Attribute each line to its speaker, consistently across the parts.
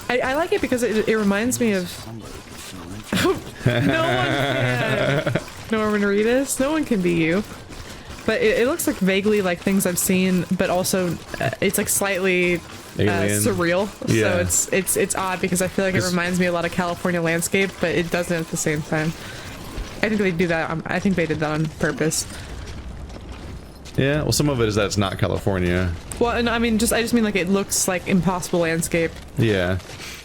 Speaker 1: I like it because it reminds me of... No one can. Norman Reedus. No one can be you. But it looks like vaguely like things I've seen, but also it's like slightly surreal.
Speaker 2: Yeah.
Speaker 1: So it's odd because I feel like it reminds me a lot of California landscape, but it doesn't at the same time. I think they do that. I think they did that on purpose.
Speaker 2: Yeah, well, some of it is that it's not California.
Speaker 1: Well, and I just mean like it looks like impossible landscape.
Speaker 2: Yeah,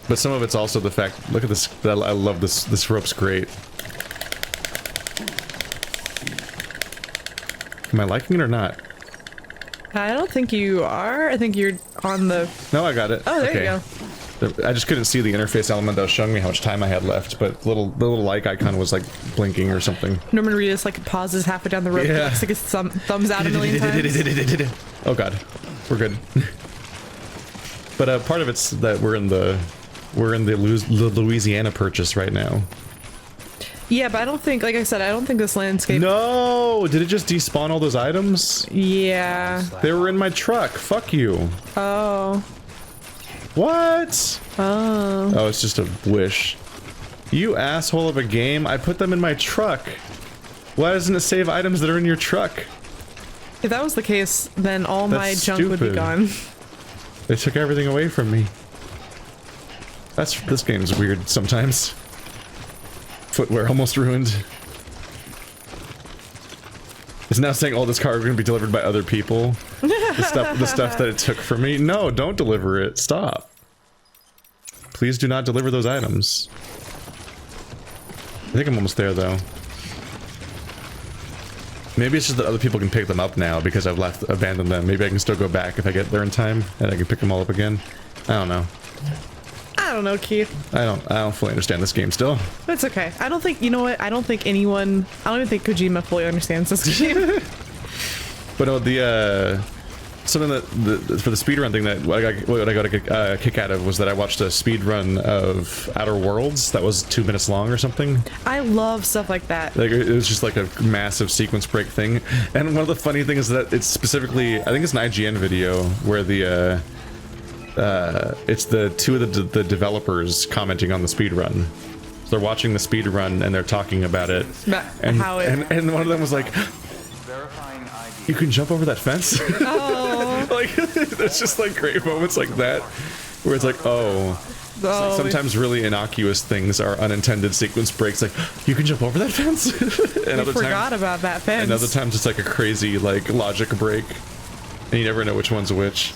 Speaker 2: but some of it's also the fact. Look at this. I love this. This rope's great. Am I liking it or not?
Speaker 1: I don't think you are. I think you're on the...
Speaker 2: No, I got it.
Speaker 1: Oh, there you go.
Speaker 2: I just couldn't see the interface element that was showing me how much time I had left, but the little like icon was like blinking or something.
Speaker 1: Norman Reedus like pauses halfway down the rope, yeah. Like his thumbs out a million times.
Speaker 2: Oh god, we're good. But part of it's that we're in the Louisiana purchase right now.
Speaker 1: Yeah, but I don't think, like I said, I don't think this landscape...
Speaker 2: No! Did it just despawn all those items?
Speaker 1: Yeah.
Speaker 2: They were in my truck. Fuck you.
Speaker 1: Oh.
Speaker 2: What?
Speaker 1: Oh.
Speaker 2: Oh, it's just a wish. You asshole of a game. I put them in my truck. Why doesn't it save items that are in your truck?
Speaker 1: If that was the case, then all my junk would be gone.
Speaker 2: They took everything away from me. This game's weird sometimes. Footwear almost ruined. It's now saying all this car is going to be delivered by other people. The stuff that it took from me. No, don't deliver it. Stop. Please do not deliver those items. I think I'm almost there though. Maybe it's just that other people can pick them up now because I've abandoned them. Maybe I can still go back if I get there in time and I can pick them all up again. I don't know.
Speaker 1: I don't know, Keith.
Speaker 2: I don't fully understand this game still.
Speaker 1: It's okay. I don't think, you know what? I don't even think Kojima fully understands this game.
Speaker 2: But something that for the speedrun thing that what I got a kick out of was that I watched a speedrun of Outer Worlds that was 2 minutes long or something.
Speaker 1: I love stuff like that.
Speaker 2: Like it was just like a massive sequence break thing. And one of the funny things is that it's specifically, I think it's an IGN video where it's the two of the developers commenting on the speedrun. So they're watching the speedrun and they're talking about it. And one of them was like, "You can jump over that fence?" Oh. Like it's just like great moments like that where it's like, oh, sometimes really innocuous things are unintended sequence breaks. Like, you can jump over that fence. And
Speaker 1: I forgot about that fence.
Speaker 2: And other times it's like a crazy like logic break, and you never know which one's which.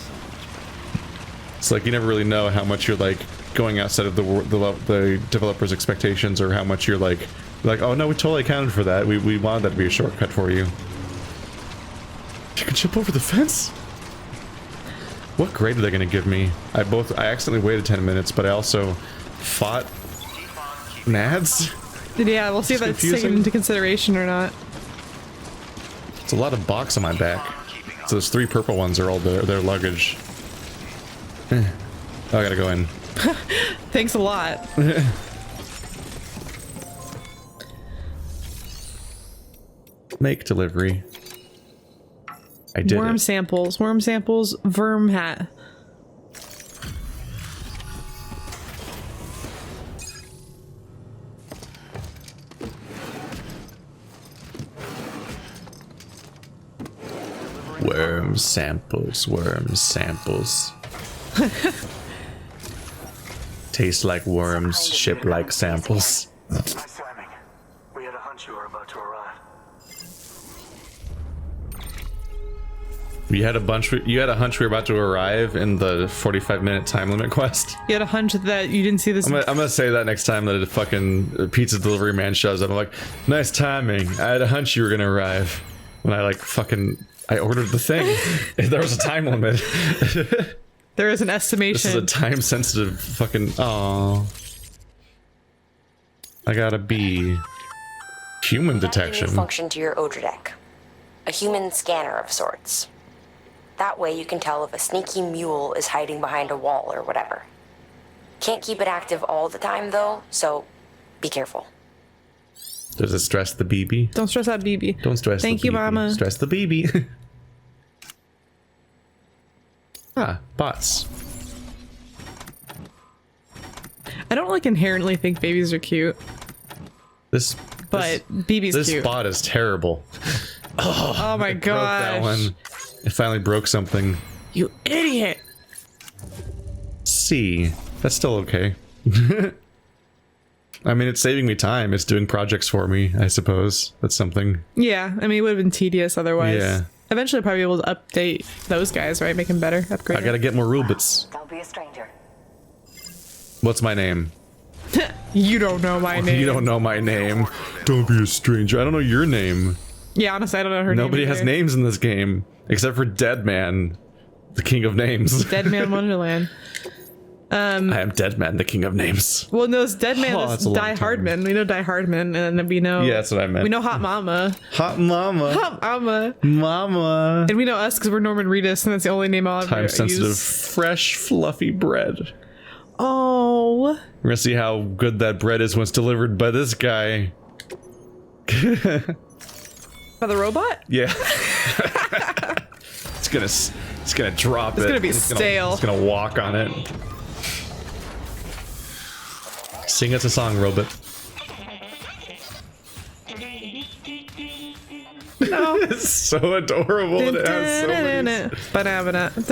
Speaker 2: It's like you never really know how much you're like going outside of the developer's expectations, or how much you're like, oh no, we totally accounted for that. We wanted that to be a shortcut for you. You can jump over the fence? What grade are they gonna give me? I accidentally waited 10 minutes, but I also fought Nads?
Speaker 1: Yeah, we'll see if that's taken into consideration or not.
Speaker 2: It's a lot of box on my back. So those 3 purple ones are all their luggage. Oh, I gotta go in.
Speaker 1: Thanks a lot.
Speaker 2: Make delivery. I did
Speaker 1: Worm samples, verm hat.
Speaker 2: Worm samples. Taste like worms, ship like samples.
Speaker 3: Nice timing. We had a hunch you were about to arrive.
Speaker 2: You had a hunch we were about to arrive in the 45-minute time limit quest.
Speaker 1: You had a hunch that you didn't see this.
Speaker 2: I'm gonna say that next time that a fucking pizza delivery man shows up. I'm like, nice timing. I had a hunch you were gonna arrive. When I I ordered the thing. There was a time limit.
Speaker 1: There is an estimation.
Speaker 2: This is a time-sensitive fucking... Aww. I got a B. Human detection.
Speaker 4: Add a new function to your odor deck. A human scanner of sorts. That way you can tell if a sneaky mule is hiding behind a wall or whatever. Can't keep it active all the time though, so be careful.
Speaker 2: Does it stress the BB?
Speaker 1: Don't stress that BB.
Speaker 2: Don't stress the BB.
Speaker 1: Thank you, Mama.
Speaker 2: Stress the BB. Ah, bots.
Speaker 1: I don't like inherently think babies are cute,
Speaker 2: This
Speaker 1: but BB's
Speaker 2: this
Speaker 1: cute.
Speaker 2: spot is terrible.
Speaker 1: Oh my
Speaker 2: Broke that
Speaker 1: gosh.
Speaker 2: one. It finally broke something.
Speaker 1: You idiot.
Speaker 2: C. That's still okay. I mean, it's saving me time. It's doing projects for me, I suppose. That's something.
Speaker 1: Yeah, I mean, it would have been tedious otherwise.
Speaker 2: Yeah.
Speaker 1: Eventually, probably be able to update those guys, right? Make them better, upgrade.
Speaker 2: I gotta get more Rubits.
Speaker 5: Don't be a stranger.
Speaker 2: What's my name?
Speaker 1: You don't know my name.
Speaker 2: You don't know my name. Don't be a stranger. I don't know your name.
Speaker 1: Yeah, honestly, I don't know her name.
Speaker 2: Nobody has
Speaker 1: either.
Speaker 2: names in this game. Except for Dead Man, the king of names.
Speaker 1: Dead Man Wonderland.
Speaker 2: I am Dead Man, the king of names.
Speaker 1: Well, no, it's Dead Man.
Speaker 2: Oh,
Speaker 1: It's
Speaker 2: that's a long
Speaker 1: Die
Speaker 2: time.
Speaker 1: Hardman. We know Die Hardman, and then we know.
Speaker 2: Yeah, that's what I meant.
Speaker 1: We know Hot Mama.
Speaker 2: Hot Mama.
Speaker 1: Hot Mama.
Speaker 2: Mama.
Speaker 1: And we know us because we're Norman Reedus, and that's the only name I'll ever
Speaker 2: Time sensitive,
Speaker 1: use.
Speaker 2: fresh, fluffy bread.
Speaker 1: Oh.
Speaker 2: We're gonna see how good that bread is when it's delivered by this guy.
Speaker 1: By the robot?
Speaker 2: Yeah. it's gonna drop it.
Speaker 1: It's gonna be stale.
Speaker 2: It's gonna walk on it. Sing us a song, robot.
Speaker 1: No.
Speaker 2: It's so adorable. And it has so many.
Speaker 1: Banana. Banana. That's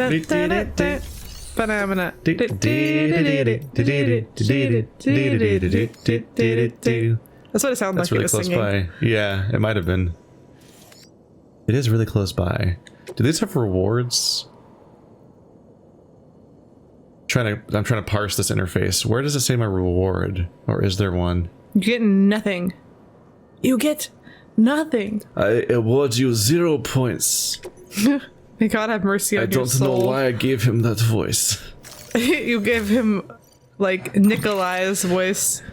Speaker 1: what it sounded
Speaker 2: That's
Speaker 1: like
Speaker 2: really
Speaker 1: it was
Speaker 2: close
Speaker 1: singing.
Speaker 2: by. Yeah, it might have been. It is really close by. Do these have rewards? I'm trying to parse this interface. Where does it say my reward? Or is there one?
Speaker 1: You get nothing. You get nothing.
Speaker 2: I award you 0 points.
Speaker 1: May God have mercy on
Speaker 2: I
Speaker 1: your
Speaker 2: don't know
Speaker 1: soul.
Speaker 2: why I gave him that voice.
Speaker 1: You give him, like, Nikolai's voice.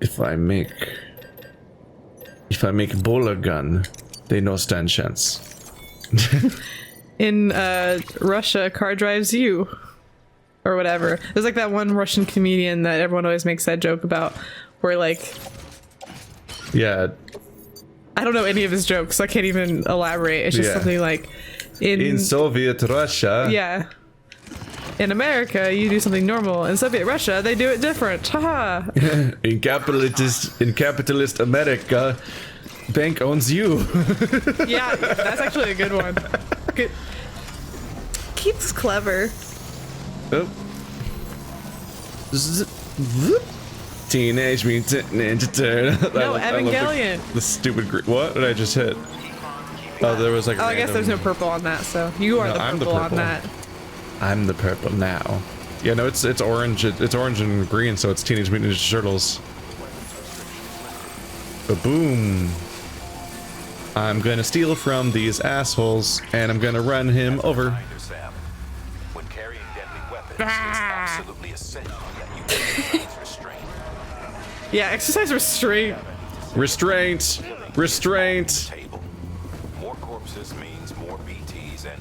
Speaker 2: If I make Bowler gun, they no stand chance.
Speaker 1: In Russia, car drives you. Or whatever. There's like that one Russian comedian that everyone always makes that joke about, where like,
Speaker 2: Yeah,
Speaker 1: I don't know any of his jokes, so I can't even elaborate. It's just
Speaker 2: Yeah.
Speaker 1: something like,
Speaker 2: in Soviet Russia.
Speaker 1: yeah. In America, you do something normal. In Soviet Russia, they do it different. Haha.
Speaker 2: In capitalist America, bank owns you.
Speaker 1: Yeah, that's actually a good one. Good. Keith's clever.
Speaker 2: Oh. Teenage Mutant Ninja Turtle.
Speaker 1: No, Evangelion.
Speaker 2: The stupid. What did I just hit? Oh, there was like.
Speaker 1: Oh, I guess there's no purple on that, so you are
Speaker 2: No,
Speaker 1: the
Speaker 2: I'm the
Speaker 1: purple on
Speaker 2: purple.
Speaker 1: that.
Speaker 2: I'm the purple now. Yeah, no, it's orange. It's orange and green, so it's Teenage Mutant Ninja Turtles. Boom. I'm gonna steal from these assholes, and I'm gonna run him over.
Speaker 6: When carrying deadly weapons, it's absolutely essential that you exercise restraint.
Speaker 1: Yeah, exercise restraint.
Speaker 2: Restraint! Restraint!
Speaker 6: Table. More corpses means more BTs and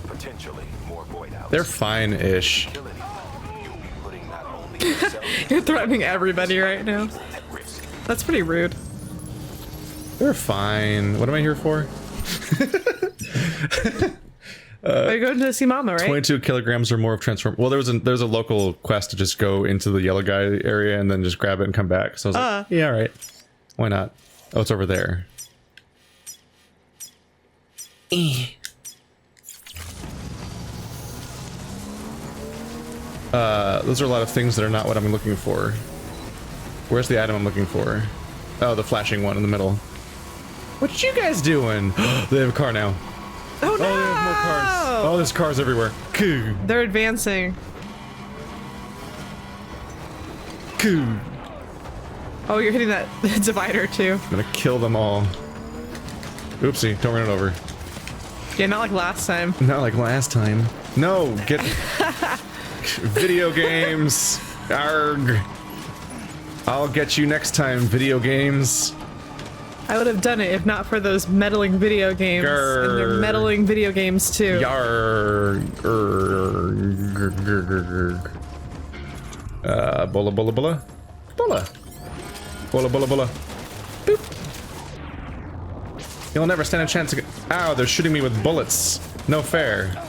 Speaker 6: potentially more void outs.
Speaker 2: They're fine-ish.
Speaker 6: Kill anyone, you'll be putting not only yourself
Speaker 1: You're threatening everybody right now.
Speaker 6: at risk.
Speaker 1: That's pretty rude.
Speaker 2: They're fine. What am I here for?
Speaker 1: Are you going to see Mama, right?
Speaker 2: 22 kilograms or more of transform. Well, there's a local quest to just go into the yellow guy area and then just grab it and come back. So I was like, yeah, all right. Why not? Oh, it's over there. Those are a lot of things that are not what I'm looking for. Where's the item I'm looking for? Oh, the flashing one in the middle. What you guys doing? They have a car now.
Speaker 1: Oh no!
Speaker 2: Oh, they have more cars. Oh, there's cars everywhere. Coo.
Speaker 1: They're advancing.
Speaker 2: Coo.
Speaker 1: Oh, you're hitting that divider too.
Speaker 2: I'm gonna kill them all. Oopsie, don't run it over.
Speaker 1: Yeah, not like last time.
Speaker 2: Not like last time. No, get video games. Arg. I'll get you next time, video games.
Speaker 1: I would have done it if not for those meddling video games.
Speaker 2: Grr.
Speaker 1: And they're meddling video games too.
Speaker 2: Yarg. Bola, bola, bola. Bola. Bola, bola, bola. Boop. You'll never stand a chance to get. Ow, they're shooting me with bullets. No fair.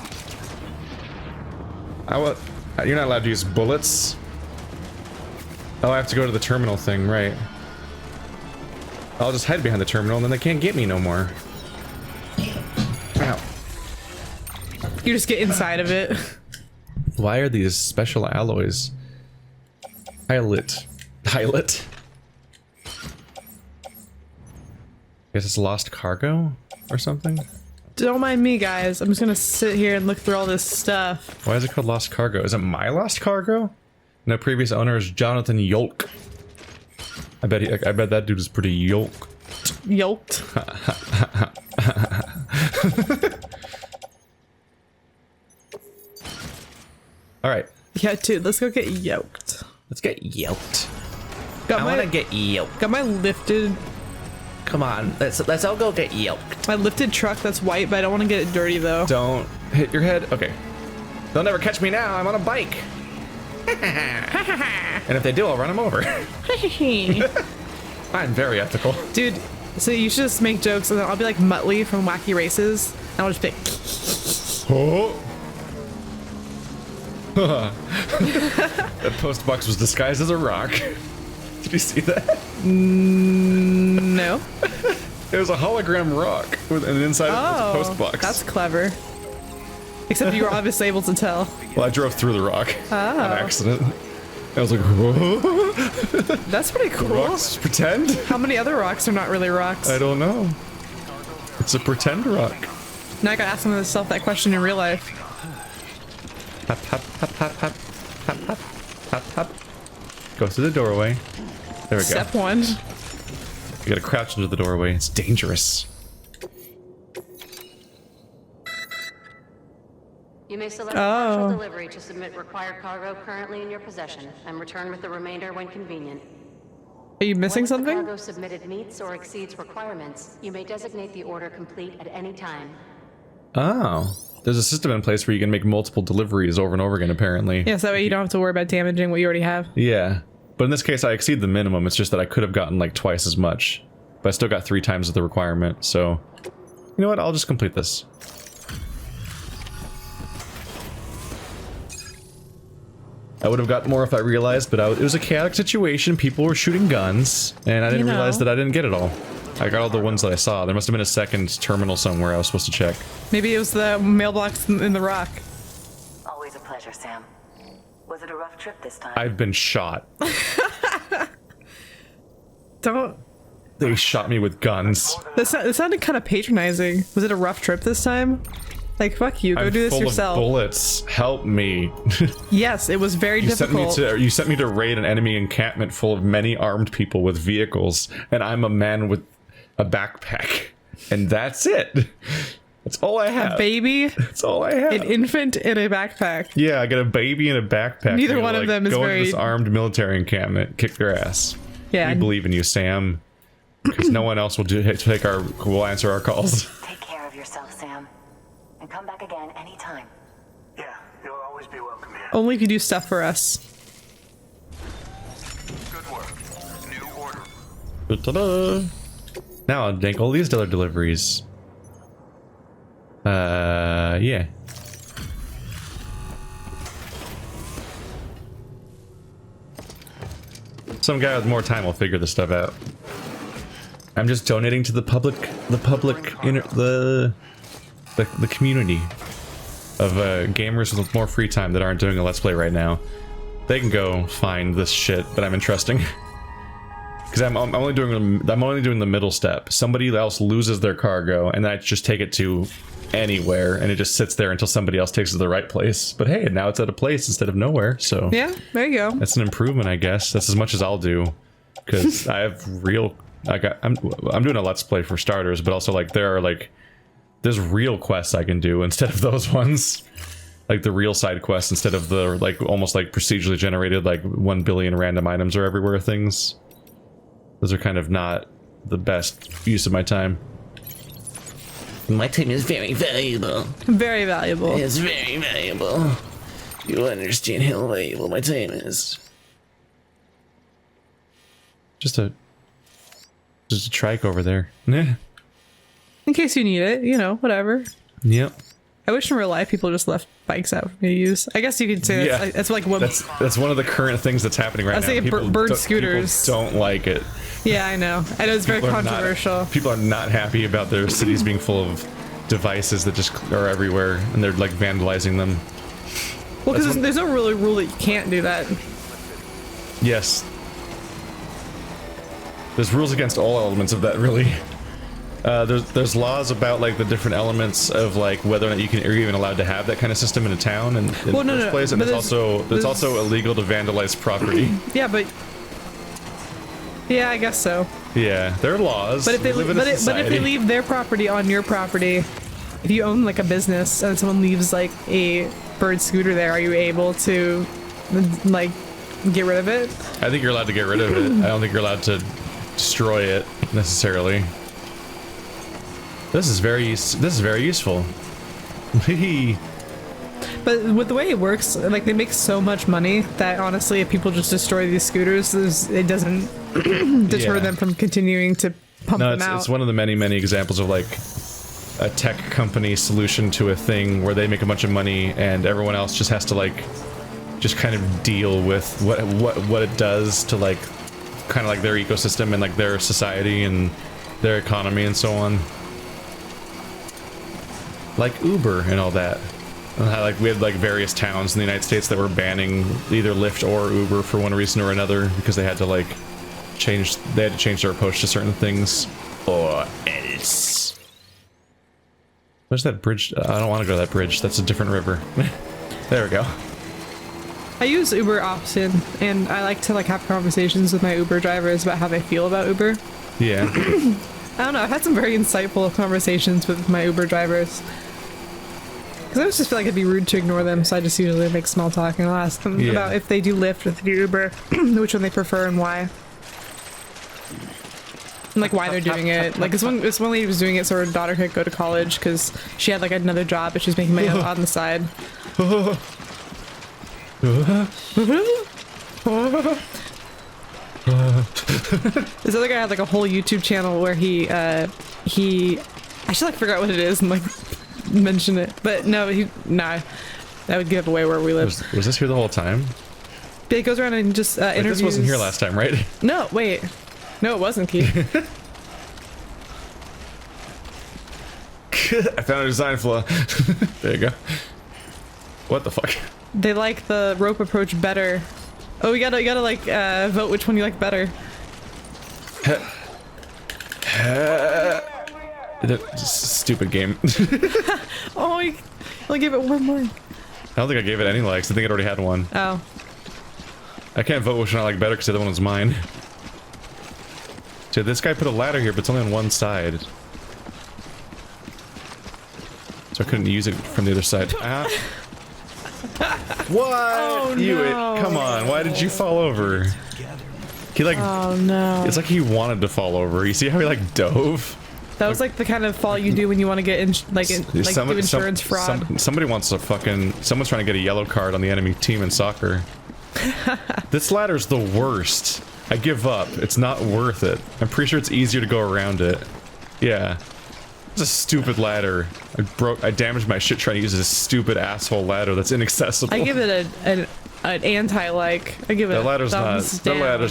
Speaker 2: You're not allowed to use bullets. Oh, I have to go to the terminal thing, right? I'll just hide behind the terminal and then they can't get me no more. Ow.
Speaker 1: You just get inside of it.
Speaker 2: Why are these special alloys? Pilot. Guess it's lost cargo or something?
Speaker 1: Don't mind me, guys. I'm just gonna sit here and look through all this stuff.
Speaker 2: Why is it called lost cargo? Is it my lost cargo? No, previous owner is Jonathan Yolk. I bet that dude is pretty yolk.
Speaker 1: Yoked.
Speaker 2: All right.
Speaker 1: Yeah, dude, let's go get yoked.
Speaker 2: Let's get yoked.
Speaker 1: Got
Speaker 2: I
Speaker 1: my,
Speaker 2: want to get yoked.
Speaker 1: got my lifted
Speaker 2: Come on, let's all go get yoked.
Speaker 1: my lifted truck that's white, but I don't want to get it dirty though.
Speaker 2: Don't hit your head. Okay. They'll never catch me now. I'm on a bike. And if they do, I'll run them over. I'm very ethical.
Speaker 1: Dude, so you should just make jokes and then I'll be like Muttley from Wacky Races and I'll just pick.
Speaker 2: Oh. That post box was disguised as a rock. Did you see that?
Speaker 1: No.
Speaker 2: It was a hologram rock with an inside of the post box.
Speaker 1: That's clever. Except you were obviously able to tell.
Speaker 2: Well, I drove through the rock on accident. I was like, whoa.
Speaker 1: That's pretty cool.
Speaker 2: Rocks pretend?
Speaker 1: How many other rocks are not really rocks?
Speaker 2: I don't know. It's a pretend rock.
Speaker 1: Now I gotta ask myself that question in real life.
Speaker 2: Hop, hop, hop, hop, hop, hop, hop, hop, hop. Go through the doorway. There we go.
Speaker 1: Step one.
Speaker 2: You gotta crouch into the doorway. It's dangerous.
Speaker 5: You may select partial delivery to submit required cargo currently in your possession and return with the remainder when convenient.
Speaker 1: Are you missing
Speaker 5: Once the
Speaker 1: something?
Speaker 5: cargo submitted meets or exceeds requirements, you may designate the order complete at any time.
Speaker 2: Oh. There's a system in place where you can make multiple deliveries over and over again, apparently.
Speaker 1: Yeah, so that way you don't have to worry about damaging what you already have.
Speaker 2: Yeah. But in this case, I exceed the minimum. It's just that I could have gotten like twice as much. But I still got 3 times the requirement, so... You know what? I'll just complete this. I would have got more if I realized, but it was a chaotic situation. People were shooting guns, and I didn't realize that I didn't get it all. I got all the ones that I saw. There must have been a second terminal somewhere I was supposed to check.
Speaker 1: Maybe it was the mailbox in the rock.
Speaker 7: Always a pleasure, Sam. Was it a rough trip this time?
Speaker 2: I've been shot.
Speaker 1: Don't.
Speaker 2: They shot me with guns.
Speaker 1: That sounded kind of patronizing. Was it a rough trip this time? Like, fuck you. Go
Speaker 2: I'm
Speaker 1: do this
Speaker 2: full
Speaker 1: yourself.
Speaker 2: of bullets. Help me.
Speaker 1: Yes, it was very difficult.
Speaker 2: You sent me to raid an enemy encampment full of many armed people with vehicles, and I'm a man with a backpack. And that's it. That's all I have.
Speaker 1: A baby,
Speaker 2: That's all I have.
Speaker 1: an infant, and a backpack.
Speaker 2: Yeah, I got a baby and a backpack.
Speaker 1: Neither
Speaker 2: I'm
Speaker 1: one
Speaker 2: gonna,
Speaker 1: of them is
Speaker 2: go
Speaker 1: very-
Speaker 2: into this armed military encampment, kick their ass.
Speaker 1: Yeah.
Speaker 2: We believe in you, Sam. Because no one else will will answer our calls.
Speaker 7: Take care of yourself, Sam. And come back again anytime.
Speaker 3: Yeah, you'll always be welcome here.
Speaker 1: Only if you do stuff for us.
Speaker 6: Good work. New order.
Speaker 2: Ta-da. Now I'll make all these other deliveries. Yeah. Some guy with more time will figure this stuff out. I'm just donating to the community of gamers with more free time that aren't doing a Let's Play right now. They can go find this shit that I'm entrusting. Because I'm only doing the middle step. Somebody else loses their cargo, and I just take it to anywhere, and it just sits there until somebody else takes it to the right place. But hey, now it's at a place instead of nowhere, so
Speaker 1: Yeah, there you go.
Speaker 2: that's an improvement, I guess. That's as much as I'll do, because I have real. I'm doing a Let's Play for starters, but also like there's real quests I can do instead of those ones. Like the real side quests instead of the like almost like procedurally generated like 1 billion random items are everywhere things. Those are kind of not the best use of my time.
Speaker 8: My time is very valuable.
Speaker 1: Very valuable.
Speaker 8: It's very valuable. You understand how valuable my time is.
Speaker 2: Just a trike over there. Yeah.
Speaker 1: In case you need it, you know, whatever.
Speaker 2: Yep.
Speaker 1: I wish in real life people just left bikes out for me to use. I guess you could say
Speaker 2: Yeah.
Speaker 1: that's like what.
Speaker 2: That's one of the current things that's happening right
Speaker 1: I
Speaker 2: now.
Speaker 1: say bird scooters.
Speaker 2: People don't like it.
Speaker 1: Yeah, I know. I know it's very
Speaker 2: People are
Speaker 1: controversial.
Speaker 2: People are not happy about their cities being full of devices that just are everywhere, and they're like vandalizing them.
Speaker 1: Well, because there's no really rule that you can't do that.
Speaker 2: Yes. There's rules against all elements of that, really. There's laws about like the different elements of like whether or not you're even allowed to have that kind of system in a town in the first place, and it's also illegal to vandalize property.
Speaker 1: Yeah, but yeah, I guess so.
Speaker 2: Yeah, there are laws.
Speaker 1: But if they leave their property on your property, if you own like a business and someone leaves like a bird scooter there, are you able to like get rid of it?
Speaker 2: I think you're allowed to get rid of it. I don't think you're allowed to destroy it necessarily. This is very useful.
Speaker 1: But with the way it works, like they make so much money that honestly, if people just destroy these scooters, it doesn't deter them from continuing to pump them out.
Speaker 2: It's one of the many examples of like a tech company solution to a thing where they make a bunch of money and everyone else just has to like just kind of deal with what it does to like kind of like their ecosystem and like their society and their economy and so on. Like Uber and all that. And how like we had like various towns in the United States that were banning either Lyft or Uber for one reason or another because they had to change their approach to certain things. Or else. Where's that bridge? I don't want to go to that bridge. That's a different river. There we go.
Speaker 1: I use Uber often, and I like to like have conversations with my Uber drivers about how they feel about Uber.
Speaker 2: Yeah.
Speaker 1: I don't know. I've had some very insightful conversations with my Uber drivers. Because I always just feel like it'd be rude to ignore them, so I just usually make small talk and I'll ask them about if they do Lyft or if they do Uber, which one they prefer and why. And like why they're doing it. Like this one lady was doing it so her daughter could go to college because she had like another job, but she's making money on the side. This other guy had like a whole YouTube channel where he I should like figure out what it is and like mention it, but no, that would give away where we live.
Speaker 2: Was this here the whole time?
Speaker 1: He goes around and just interviews.
Speaker 2: This wasn't here last time, right?
Speaker 1: No, wait, no, it wasn't, Keith.
Speaker 2: I found a design flaw. There you go. What the fuck?
Speaker 1: They like the rope approach better. Oh, you gotta like vote which one you like better.
Speaker 2: Stupid game.
Speaker 1: Oh, I only gave it one mark.
Speaker 2: I don't think I gave it any likes. I think it already had one.
Speaker 1: Oh.
Speaker 2: I can't vote which one I like better because the other one was mine. So this guy put a ladder here, but it's only on one side. So I couldn't use it from the other side. Ah. What?
Speaker 1: Oh, no.
Speaker 2: Come on, why did you fall over? He like...
Speaker 1: Oh no.
Speaker 2: It's like he wanted to fall over. You see how he like dove?
Speaker 1: That was like the kind of fall you do when you want to get do insurance fraud.
Speaker 2: Somebody wants to fucking... Someone's trying to get a yellow card on the enemy team in soccer. This ladder's the worst. I give up. It's not worth it. I'm pretty sure it's easier to go around it. Yeah. It's a stupid ladder. I damaged my shit trying to use this stupid asshole ladder that's inaccessible.
Speaker 1: I give it an anti-like. I give it
Speaker 2: the ladder's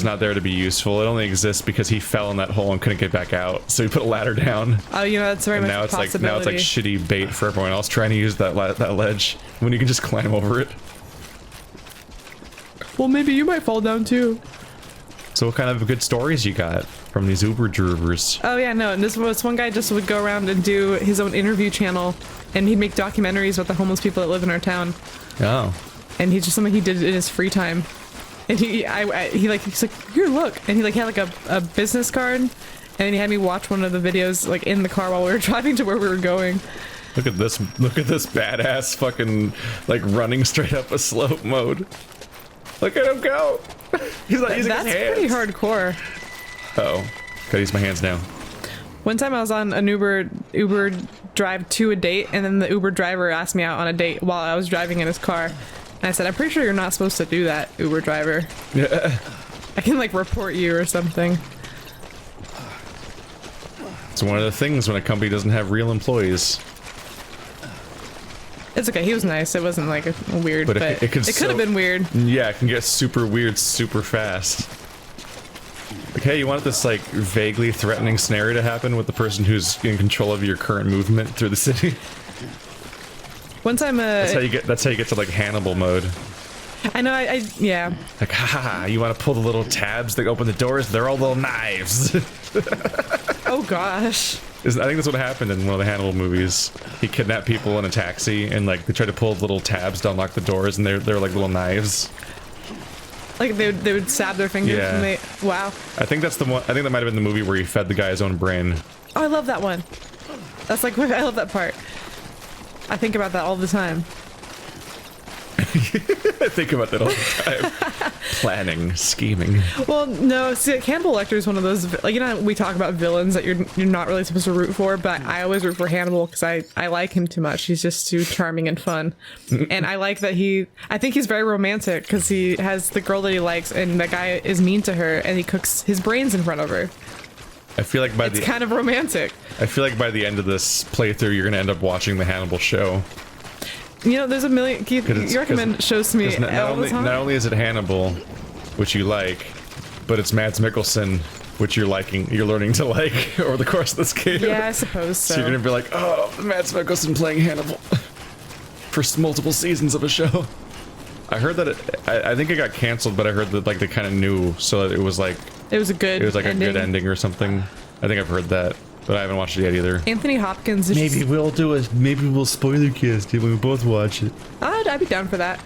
Speaker 2: not there to be useful. It only exists because he fell in that hole and couldn't get back out. So he put a ladder down.
Speaker 1: Oh, you know, that's very much a possibility.
Speaker 2: Now it's like shitty bait for everyone else trying to use that ledge when you can just climb over it.
Speaker 1: Well, maybe you might fall down too.
Speaker 2: So what kind of good stories you got from these Uber drivers?
Speaker 1: Oh yeah, no, and this one guy just would go around and do his own interview channel, and he'd make documentaries about the homeless people that live in our town.
Speaker 2: Oh.
Speaker 1: And he's just something he did in his free time. And he's like, here, look. And he like had like a business card, and then he had me watch one of the videos like in the car while we were driving to where we were going.
Speaker 2: Look at this badass fucking like running straight up a slope mode. Look at him go. He's like using his hands.
Speaker 1: That's pretty hardcore.
Speaker 2: Uh-oh. Gotta use my hands now.
Speaker 1: One time I was on an Uber drive to a date, and then the Uber driver asked me out on a date while I was driving in his car. And I said, I'm pretty sure you're not supposed to do that, Uber driver.
Speaker 2: Yeah.
Speaker 1: I can like report you or something.
Speaker 2: It's one of the things when a company doesn't have real employees.
Speaker 1: It's okay. He was nice. It wasn't like weird, but it could have been weird.
Speaker 2: Yeah, it can get super weird super fast. Like, hey, you want this like vaguely threatening scenario to happen with the person who's in control of your current movement through the city?
Speaker 1: One time,
Speaker 2: that's how you get to like Hannibal mode.
Speaker 1: I know. Yeah.
Speaker 2: Like, haha, you want to pull the little tabs that open the doors? They're all little knives.
Speaker 1: Oh gosh.
Speaker 2: I think that's what happened in one of the Hannibal movies. He kidnapped people in a taxi, and like they tried to pull little tabs to unlock the doors, and they're like little knives.
Speaker 1: Like they would stab their fingers.
Speaker 2: Yeah.
Speaker 1: And they, wow.
Speaker 2: I think that's the one. I think that might have been the movie where he fed the guy his own brain.
Speaker 1: Oh, I love that one. That's like I love that part. I think about that all the time.
Speaker 2: I think about that all the time. Planning, scheming.
Speaker 1: Well, no, see, Hannibal Lecter is one of those, like, you know, we talk about villains that you're not really supposed to root for, but I always root for Hannibal because I like him too much. He's just too charming and fun. And I like that I think he's very romantic because he has the girl that he likes and that guy is mean to her and he cooks his brains in front of her.
Speaker 2: I feel like
Speaker 1: it's kind of romantic.
Speaker 2: I feel like by the end of this playthrough, you're going to end up watching the Hannibal show.
Speaker 1: You know, there's a million. Keith, you recommend shows to me all the time.
Speaker 2: Not only is it Hannibal, which you like, but it's Mads Mikkelsen, which you're learning to like over the course of this game.
Speaker 1: Yeah, I suppose so.
Speaker 2: So you're gonna be like, oh, Mads Mikkelsen playing Hannibal for multiple seasons of a show. I heard that I think it got canceled, but I heard that like they kind of knew, so that it was like
Speaker 1: a good ending.
Speaker 2: A good ending or something. I think I've heard that. But I haven't watched it yet either.
Speaker 1: Anthony Hopkins is
Speaker 2: maybe we'll spoiler cast it when we both watch it.
Speaker 1: I'd be down for that.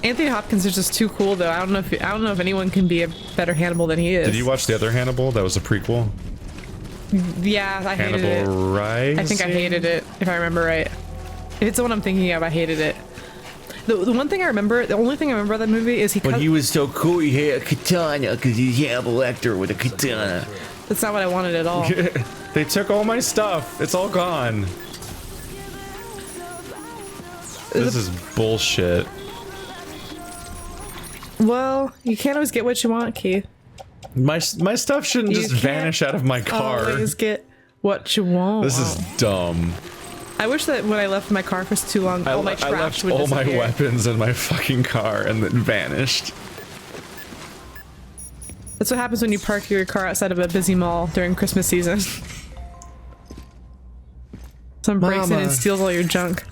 Speaker 1: Anthony Hopkins is just too cool though. I don't know if anyone can be a better Hannibal than he is.
Speaker 2: Did you watch the other Hannibal? That was a prequel.
Speaker 1: Yeah, I hated it.
Speaker 2: Hannibal Rising?
Speaker 1: I think I hated it, if I remember right. If it's the one I'm thinking of, I hated it. The one thing I remember, the only thing I remember of that movie is
Speaker 8: he was so cool, he had a katana because he's Hannibal Lecter with a katana.
Speaker 1: That's not what I wanted at all.
Speaker 2: They took all my stuff. It's all gone. This is bullshit.
Speaker 1: Well, you can't always get what you want, Keith.
Speaker 2: My stuff shouldn't just vanish out of my car.
Speaker 1: Always get what you want.
Speaker 2: This is dumb.
Speaker 1: I wish that when I left my car for too long, all my trash would disappear.
Speaker 2: I left all my weapons in my fucking car and then vanished.
Speaker 1: That's what happens when you park your car outside of a busy mall during Christmas season. Someone breaks in and steals all your junk.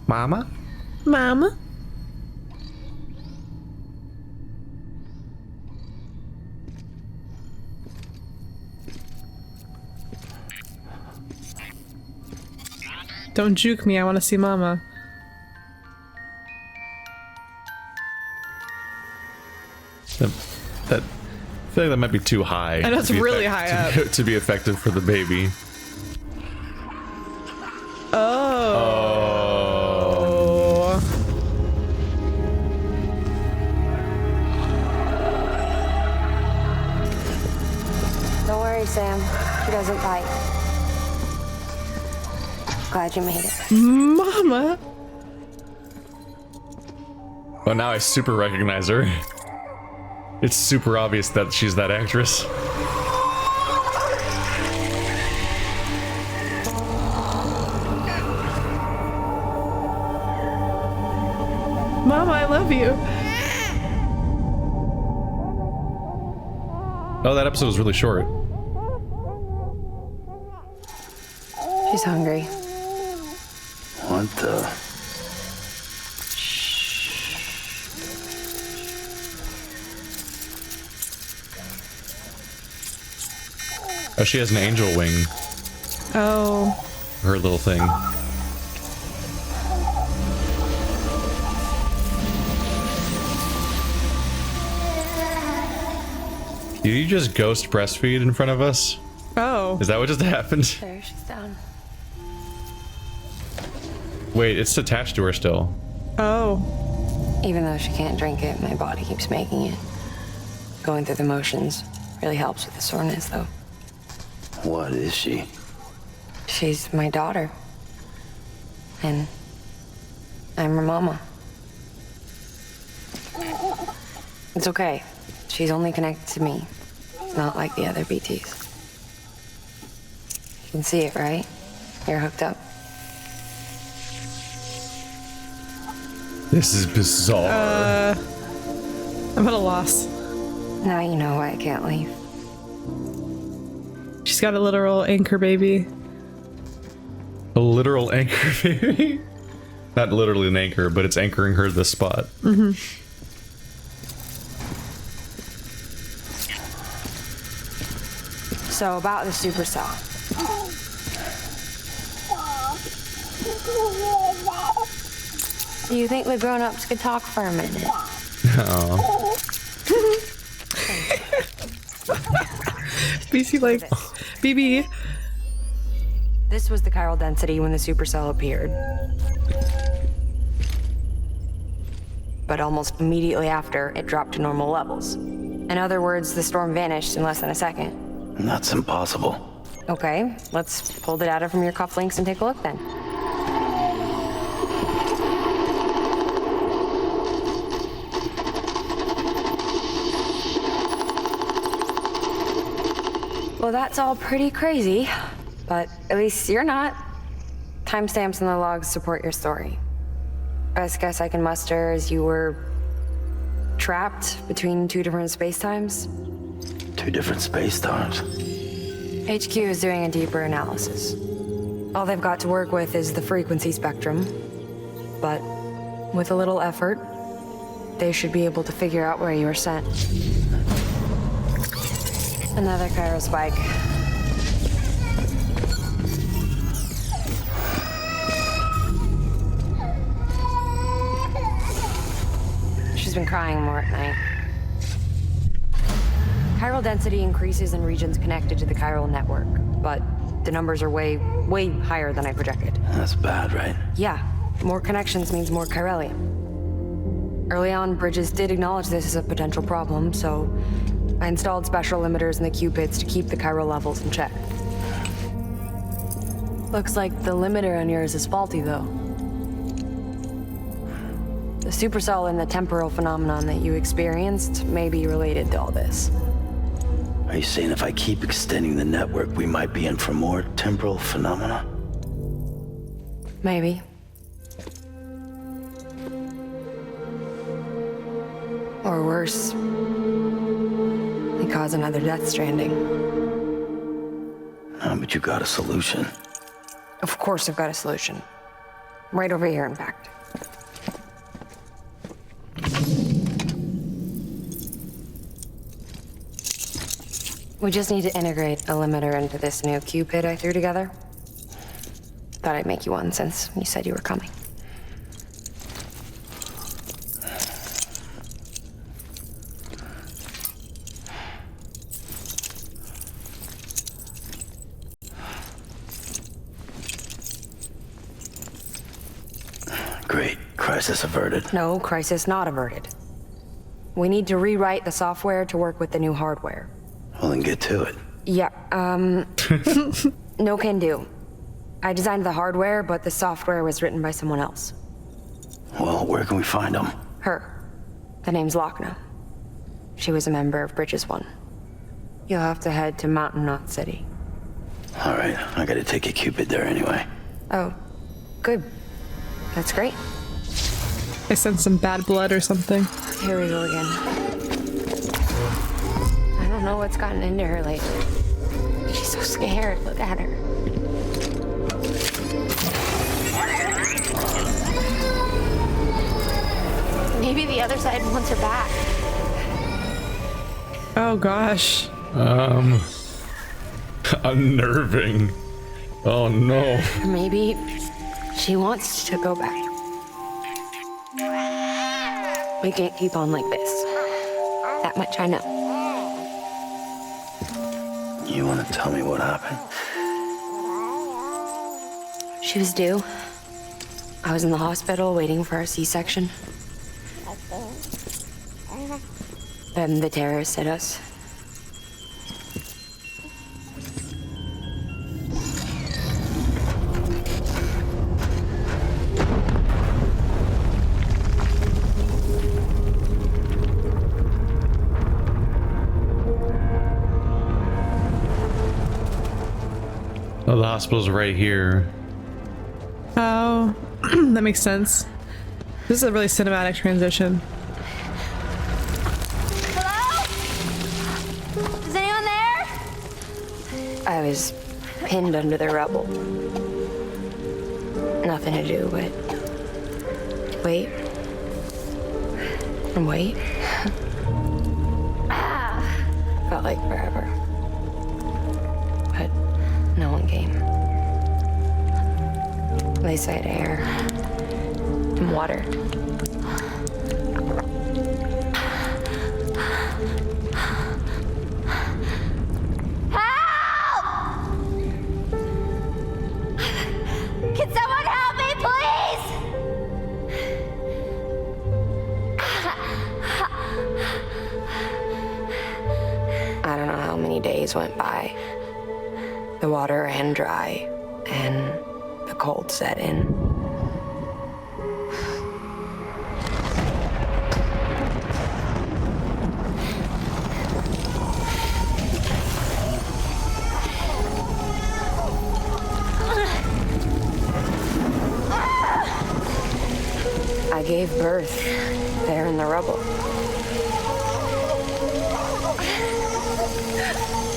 Speaker 2: Mama?
Speaker 1: Mama? Don't juke me, I want to see Mama.
Speaker 2: I feel like that might be too high.
Speaker 1: I know it's really high up.
Speaker 2: To be effective for the baby.
Speaker 1: Oh.
Speaker 4: Don't worry, Sam. He doesn't bite. Glad you made it.
Speaker 1: Mama!
Speaker 2: Oh, now I super recognize her. It's super obvious that she's that actress.
Speaker 1: Mama, I love you.
Speaker 2: Oh, that episode was really short.
Speaker 4: She's hungry.
Speaker 8: What the?
Speaker 2: Oh, she has an angel wing.
Speaker 1: Oh.
Speaker 2: Her little thing. Did you just ghost breastfeed in front of us?
Speaker 1: Oh.
Speaker 2: Is that what just happened?
Speaker 4: There, she's down.
Speaker 2: Wait, it's attached to her still.
Speaker 1: Oh.
Speaker 4: Even though she can't drink it, my body keeps making it. Going through the motions really helps with the soreness, though.
Speaker 8: What is she?
Speaker 4: She's my daughter. And I'm her mama. It's okay. She's only connected to me. Not like the other BTs. You can see it, right? You're hooked up.
Speaker 2: This is bizarre.
Speaker 1: I'm at a loss.
Speaker 4: Now you know why I can't leave.
Speaker 1: She's got a literal anchor baby.
Speaker 2: A literal anchor, baby? Not literally an anchor, but it's anchoring her to the spot.
Speaker 1: Mm-hmm.
Speaker 4: So about the supercell. Do you think the grown-ups could talk for a minute?
Speaker 2: Oh.
Speaker 1: BC like, BB.
Speaker 4: This was the chiral density when the supercell appeared. But almost immediately after, it dropped to normal levels. In other words, the storm vanished in less than a second.
Speaker 3: That's impossible.
Speaker 4: Okay, let's pull the data from your cufflinks and take a look then. Well, that's all pretty crazy, but at least you're not. Timestamps in the logs support your story. Best guess I can muster is you were trapped between two different spacetimes.
Speaker 3: Two different space times.
Speaker 4: HQ is doing a deeper analysis. All they've got to work with is the frequency spectrum, but with a little effort, they should be able to figure out where you were sent. Another chiral spike. She's been crying more at night. Chiral density increases in regions connected to the chiral network, but the numbers are way higher than I projected.
Speaker 3: That's bad, right?
Speaker 4: Yeah, more connections means more chiralium. Early on, Bridges did acknowledge this as a potential problem, so I installed special limiters in the Cupids to keep the chiral levels in check. Looks like the limiter on yours is faulty, though. The supercell and the temporal phenomenon that you experienced may be related to all this.
Speaker 3: Are you saying if I keep extending the network, we might be in for more temporal phenomena?
Speaker 4: Maybe. Or worse. They cause another Death Stranding.
Speaker 3: No, but you got a solution.
Speaker 4: Of course I've got a solution. Right over here, in fact. We just need to integrate a limiter into this new Cupid I threw together. Thought I'd make you one since you said you were coming.
Speaker 3: Great. Crisis averted.
Speaker 4: No, crisis not averted. We need to rewrite the software to work with the new hardware.
Speaker 3: Well, then get to it.
Speaker 4: Yeah, no can do. I designed the hardware, but the software was written by someone else.
Speaker 3: Well, where can we find them?
Speaker 4: Her. The name's Wagner. She was a member of Bridges 1. You'll have to head to Mountain Knot City.
Speaker 3: All right, I gotta take a Cupid there anyway.
Speaker 4: Oh, good. That's great.
Speaker 1: I sense some bad blood or something.
Speaker 4: Here we go again. I don't know what's gotten into her lately. She's so scared. Look at her. Maybe the other side wants her back.
Speaker 1: Oh gosh.
Speaker 2: Unnerving. Oh no.
Speaker 4: Maybe she wants to go back. We can't keep on like this. That much I know.
Speaker 3: You wanna tell me what happened?
Speaker 4: She was due. I was in the hospital waiting for a C-section. Then the terrorists hit us.
Speaker 2: Oh, the hospital's right here.
Speaker 1: Oh, that makes sense. This is a really cinematic transition.
Speaker 4: Hello? Is anyone there? I was pinned under the rubble. Nothing to do but wait and wait. Felt like forever. But no one came. They said air and water. Help! Can someone help me, please? I don't know how many days went by. The water ran dry, and the cold set in. I gave birth there in the rubble.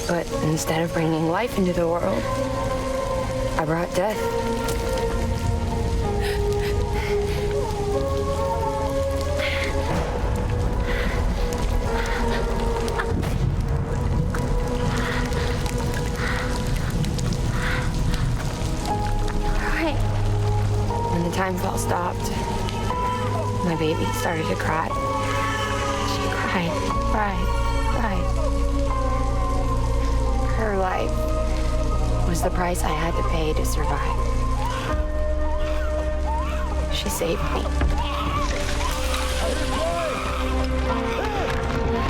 Speaker 4: But instead of bringing life into the world, I brought death. When the time fell stopped, my baby started to cry. She cried. Her life was the price I had to pay to survive. She saved me.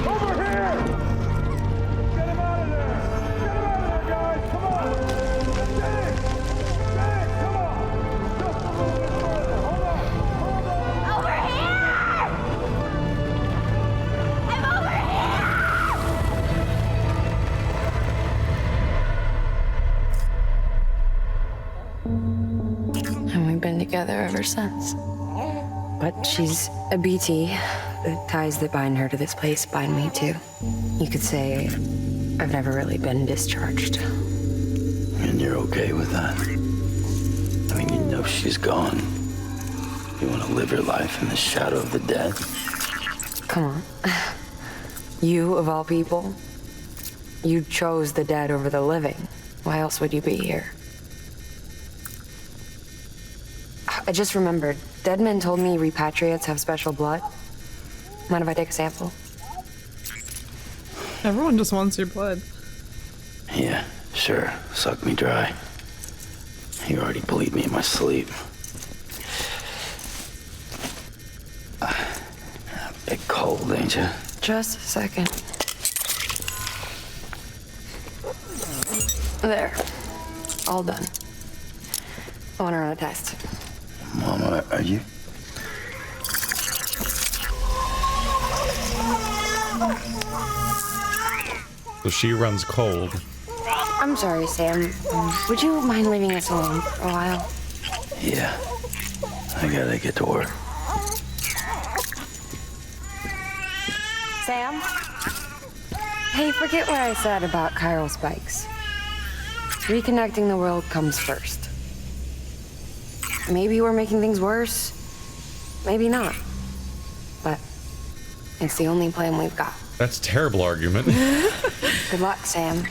Speaker 9: Over here! Get him out of there! Get him out of there, guys! Come on! Get it! Come on! Just a little bit further. Hold on!
Speaker 4: Over here! I'm over here! And we've been together ever since. But she's a BT. The ties that bind her to this place bind me too. You could say I've never really been discharged.
Speaker 3: And you're okay with that? I mean, you know she's gone. You want to live your life in the shadow of the dead?
Speaker 4: Come on. You, of all people, you chose the dead over the living. Why else would you be here? I just remembered. Dead men told me repatriates have special blood. Mind if I take a sample?
Speaker 1: Everyone just wants your blood.
Speaker 3: Yeah, sure. Suck me dry. You already bleed me in my sleep. A bit cold, ain't you?
Speaker 4: Just a second. There. All done. I want to run a test.
Speaker 3: Mama, are you?
Speaker 2: So she runs cold.
Speaker 4: I'm sorry, Sam. Would you mind leaving us alone for a while?
Speaker 3: Yeah. I gotta get to work.
Speaker 4: Sam? Hey, forget what I said about chiral spikes. Reconnecting the world comes first. Maybe we're making things worse. Maybe not. But it's the only plan we've got.
Speaker 2: That's a terrible argument.
Speaker 4: Good luck, Sam.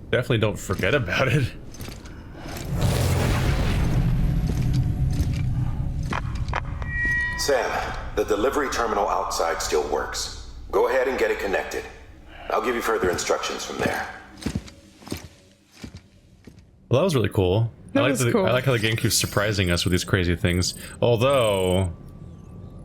Speaker 2: Definitely don't forget about it.
Speaker 6: Sam, the delivery terminal outside still works. Go ahead and get it connected. I'll give you further instructions from there.
Speaker 2: Well, that was really cool.
Speaker 1: That was cool.
Speaker 2: I like how the game keeps surprising us with these crazy things. Although,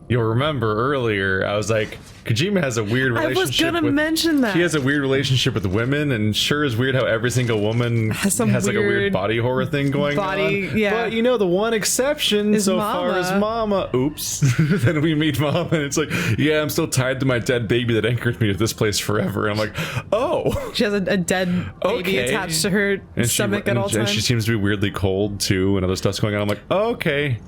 Speaker 2: you'll remember earlier, I was like, Kojima has a weird
Speaker 1: I
Speaker 2: relationship.
Speaker 1: was gonna mention that.
Speaker 2: He has a weird relationship with women, and sure is weird how every single woman has like a weird body horror thing going on.
Speaker 1: Yeah.
Speaker 2: But you know, the one exception so far is Mama. Oops. Then we meet Mom, and it's like, yeah, I'm still tied to my dead baby that anchored me to this place forever. And I'm like, oh.
Speaker 1: She has a dead baby attached to her stomach at all times.
Speaker 2: And she seems to be weirdly cold too, and other stuff's going on. I'm like, oh, okay.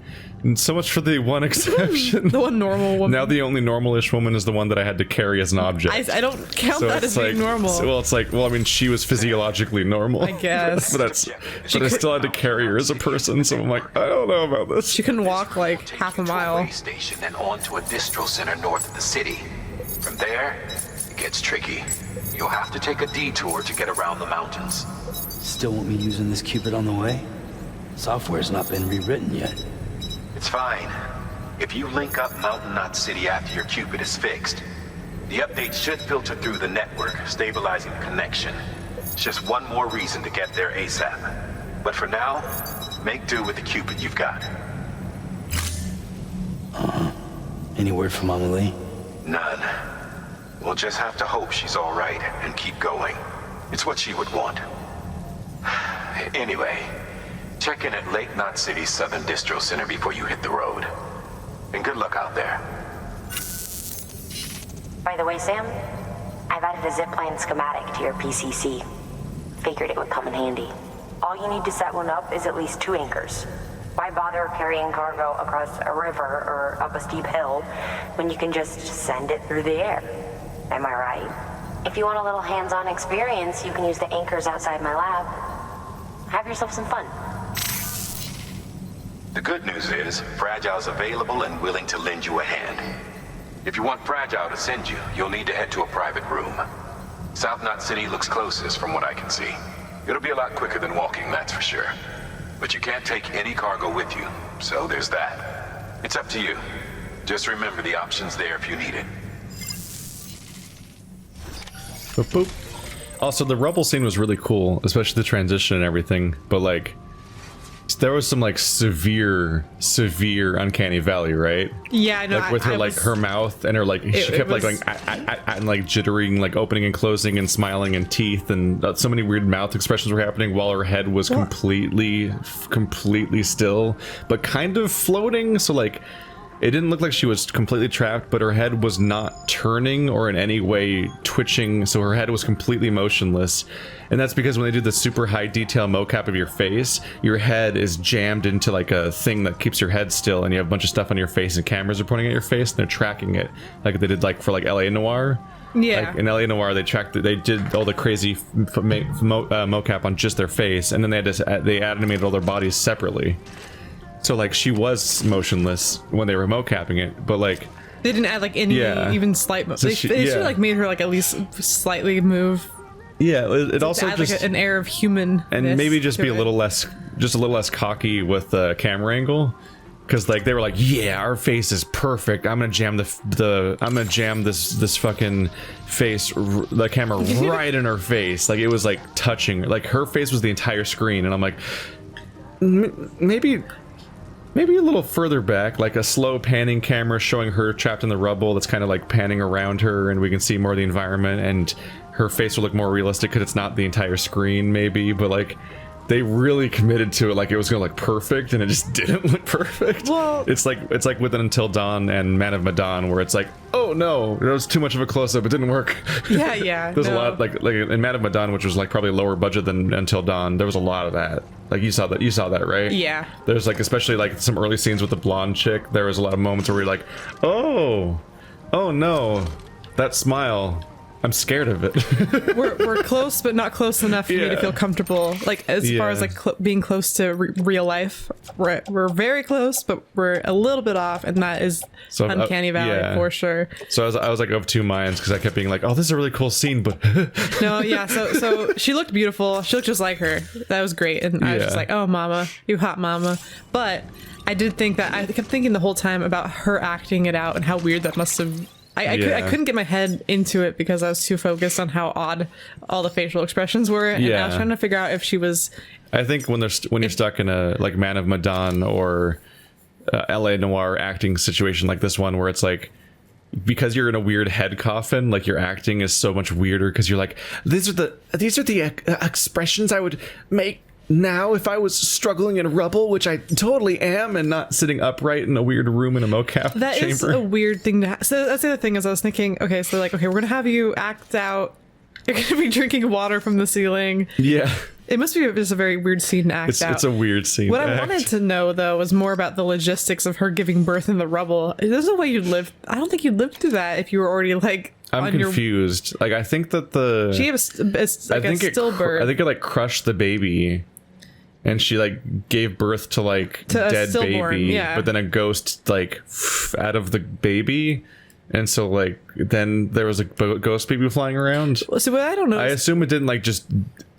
Speaker 2: And so much for the one exception.
Speaker 1: The one normal woman.
Speaker 2: Now the only normal-ish woman is the one that I had to carry as an object.
Speaker 1: I don't count that as being normal.
Speaker 2: Well, it's like, well, I mean, she was physiologically normal.
Speaker 1: I guess.
Speaker 2: but I still had to carry her as a person, so I'm like, I don't know about this.
Speaker 1: She couldn't walk like half a mile.
Speaker 6: To a station and on to a distro center north of the city. From there, it gets tricky. You'll have to take a detour to get around the mountains.
Speaker 3: Still want me using this Cupid on the way? Software's not been rewritten yet.
Speaker 6: It's fine. If you link up Mountain Knot City after your Cupid is fixed, the update should filter through the network, stabilizing the connection. It's just one more reason to get there ASAP. But for now, make do with the Cupid you've got.
Speaker 3: Any word from Mama Lee?
Speaker 6: None. We'll just have to hope she's all right and keep going. It's what she would want. Anyway, check in at Lake Knot City's Southern Distro Center before you hit the road. And good luck out there.
Speaker 4: By the way, Sam, I've added a zipline schematic to your PCC. Figured it would come in handy. All you need to set one up is at least 2 anchors. Why bother carrying cargo across a river or up a steep hill when you can just send it through the air? Am I right? If you want a little hands-on experience, you can use the anchors outside my lab. Have yourself some fun.
Speaker 6: The good news is, Fragile's available and willing to lend you a hand. If you want Fragile to send you, you'll need to head to a private room. South Knot City looks closest from what I can see. It'll be a lot quicker than walking, that's for sure. But you can't take any cargo with you, so there's that. It's up to you. Just remember the option's there if you need it.
Speaker 2: Boop, boop. Also, the rubble scene was really cool, especially the transition and everything, but like, there was some like severe uncanny valley, right?
Speaker 1: Yeah, I know.
Speaker 2: Like with her like her mouth and her like she kept like going and like jittering, like opening and closing and smiling and teeth, and so many weird mouth expressions were happening while her head was completely still, but kind of floating. So like, it didn't look like she was completely trapped, but her head was not turning or in any way twitching, so her head was completely motionless. And that's because when they do the super high detail mocap of your face, your head is jammed into like a thing that keeps your head still, and you have a bunch of stuff on your face and cameras are pointing at your face and they're tracking it, like they did like for like LA Noire.
Speaker 1: Yeah.
Speaker 2: Like in LA Noire, they did all the crazy mocap on just their face, and then they animated all their bodies separately. So like she was motionless when they were mocapping it, but like
Speaker 1: they didn't add like any even slight. They should like made her like at least slightly move.
Speaker 2: Yeah, it also
Speaker 1: add,
Speaker 2: just
Speaker 1: like an air of human,
Speaker 2: and maybe just be a little less cocky with the camera angle, because like they were like, yeah, our face is perfect. I'm gonna jam this fucking face, the camera right in her face. Like it was like touching, like her face was the entire screen, and I'm like, maybe a little further back, like a slow panning camera showing her trapped in the rubble that's kind of like panning around her, and we can see more of the environment, and her face will look more realistic because it's not the entire screen maybe, but like they really committed to it like it was gonna look perfect, and it just didn't look perfect. Well, it's like with Until Dawn and Man of Medan, where it's like, oh no, it was too much of a close-up, it didn't work.
Speaker 1: Yeah.
Speaker 2: There's a lot like in Man of Medan, which was like probably lower budget than Until Dawn, there was a lot of that. Like you saw that, right? Yeah. There's like, especially like some early scenes with the blonde chick, there was a lot of moments where you're like, oh no, that smile, I'm scared of it. we're close, but not close enough for me to feel comfortable. Like as far as like being close to real life, we're very close, but we're a little bit off, and that is uncanny valley for sure. So I was like of two minds, because I kept being like, oh, this is a really cool scene, but no, yeah. So she looked beautiful. She looked just like her. That was great, and I was just like, oh, mama, you hot mama. But I did think that I kept thinking the whole time about her acting it out and how weird that must have. I couldn't get my head into it because I was too focused on how odd all the facial expressions were, and I was trying to figure out if she was. I think when you're stuck in a like Man of Medan or LA Noire acting situation like this one, where it's like because you're in a weird head coffin, like your acting is so much weirder because you're like, these are the expressions I would make now if I was struggling in rubble, which I totally am, and not sitting upright in a weird room in a mocap chamber.
Speaker 1: That is a weird thing to so that's the other thing is I was thinking, okay, so like, okay, we're gonna have you act out, you're gonna be drinking water from the ceiling.
Speaker 2: Yeah.
Speaker 1: It must be just a very weird scene to act out.
Speaker 2: It's a weird scene.
Speaker 1: What I wanted to know, though, was more about the logistics of her giving birth in the rubble. There's no way you'd live. I don't think you'd live through that if you were already like.
Speaker 2: I'm confused. Like I think that
Speaker 1: she was like a stillbirth.
Speaker 2: I think it like crushed the baby, and she like gave birth to like
Speaker 1: to
Speaker 2: dead baby.
Speaker 1: Yeah.
Speaker 2: But then a ghost like out of the baby. And so, like, then there was a ghost baby flying around.
Speaker 1: So what I don't know.
Speaker 2: I assume it didn't like just.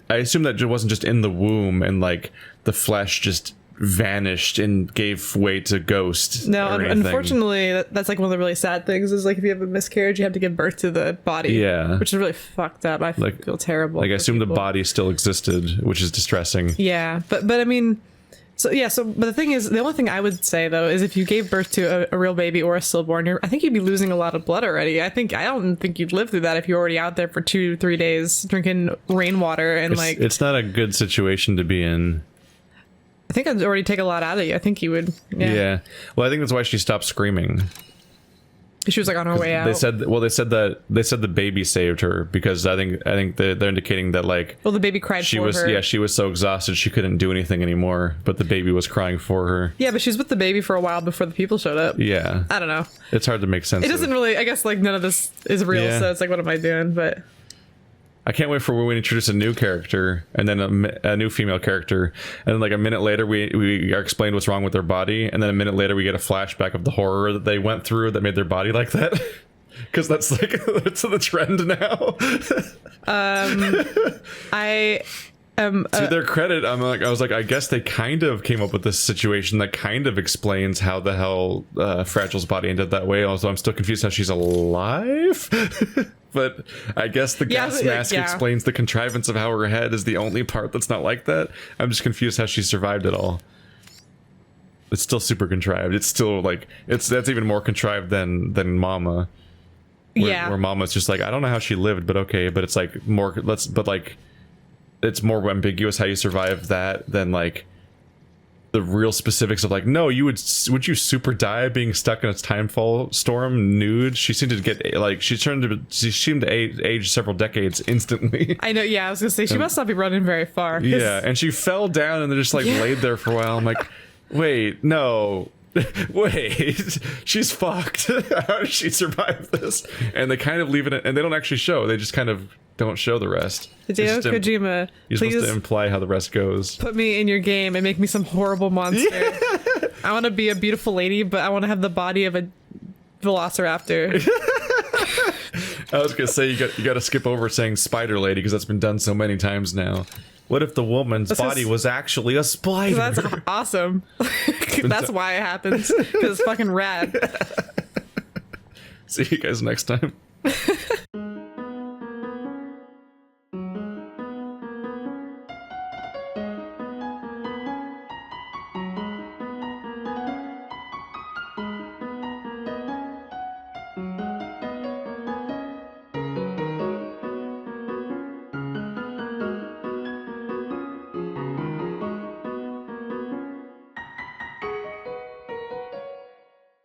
Speaker 2: I assume that it wasn't just in the womb and like the flesh just vanished and gave way to ghost.
Speaker 1: No, unfortunately, that's like one of the really sad things is like if you have a miscarriage, you have to give birth to the body.
Speaker 2: Yeah,
Speaker 1: which is really fucked up. I feel terrible.
Speaker 2: Like I assume the body still existed, which is distressing.
Speaker 1: Yeah, but I mean. So yeah, but the thing is, the only thing I would say though is if you gave birth to a real baby or a stillborn, I think you'd be losing a lot of blood already. I don't think you'd live through that if you're already out there for 2-3 days drinking rainwater and
Speaker 2: it's not a good situation to be in.
Speaker 1: I think I'd already take a lot out of you. I think you would.
Speaker 2: Yeah. Well, I think that's why she stopped screaming.
Speaker 1: She was like on her way out.
Speaker 2: They said the baby saved her because I think they're indicating that like
Speaker 1: the baby cried for her.
Speaker 2: Yeah, she was so exhausted she couldn't do anything anymore, but the baby was crying for her.
Speaker 1: Yeah, but she was with the baby for a while before the people showed up.
Speaker 2: Yeah.
Speaker 1: I don't know.
Speaker 2: It's hard to make sense.
Speaker 1: It doesn't really. I guess like none of this is real, so it's like, what am I doing? But
Speaker 2: I can't wait for when we introduce a new character and then a new female character, and then like a minute later we are explained what's wrong with their body, and then a minute later we get a flashback of the horror that they went through that made their body like that. Because that's like that's the trend now. To their credit, I was like, I guess they kind of came up with this situation that kind of explains how the hell Fragile's body ended that way. Also, I'm still confused how she's alive. But I guess the gas mask explains the contrivance of how her head is the only part that's not like that. I'm just confused how she survived it all. It's still super contrived. It's still like that's even more contrived than Mama. Where Mama's just like, I don't know how she lived, but okay. But it's like more it's more ambiguous how you survive that than like the real specifics of like, no, would you super die being stuck in a timefall storm nude? She seemed to get like she seemed to age several decades instantly.
Speaker 1: I know. Yeah, I was gonna say she must not be running very far.
Speaker 2: Yeah, and she fell down and then just like laid there for a while. I'm like, wait, no. Wait, she's fucked. How did she survive this? And they kind of leave it, and they don't actually show. They just kind of don't show the rest.
Speaker 1: Hideo Kojima,
Speaker 2: you're supposed to imply how the rest goes.
Speaker 1: Put me in your game and make me some horrible monster. Yeah. I want to be a beautiful lady, but I want to have the body of a velociraptor.
Speaker 2: I was gonna say you got to skip over saying spider lady because that's been done so many times now. What if the woman's body was actually a spider?
Speaker 1: That's awesome. That's why it happens. Because it's fucking rad.
Speaker 2: See you guys next time.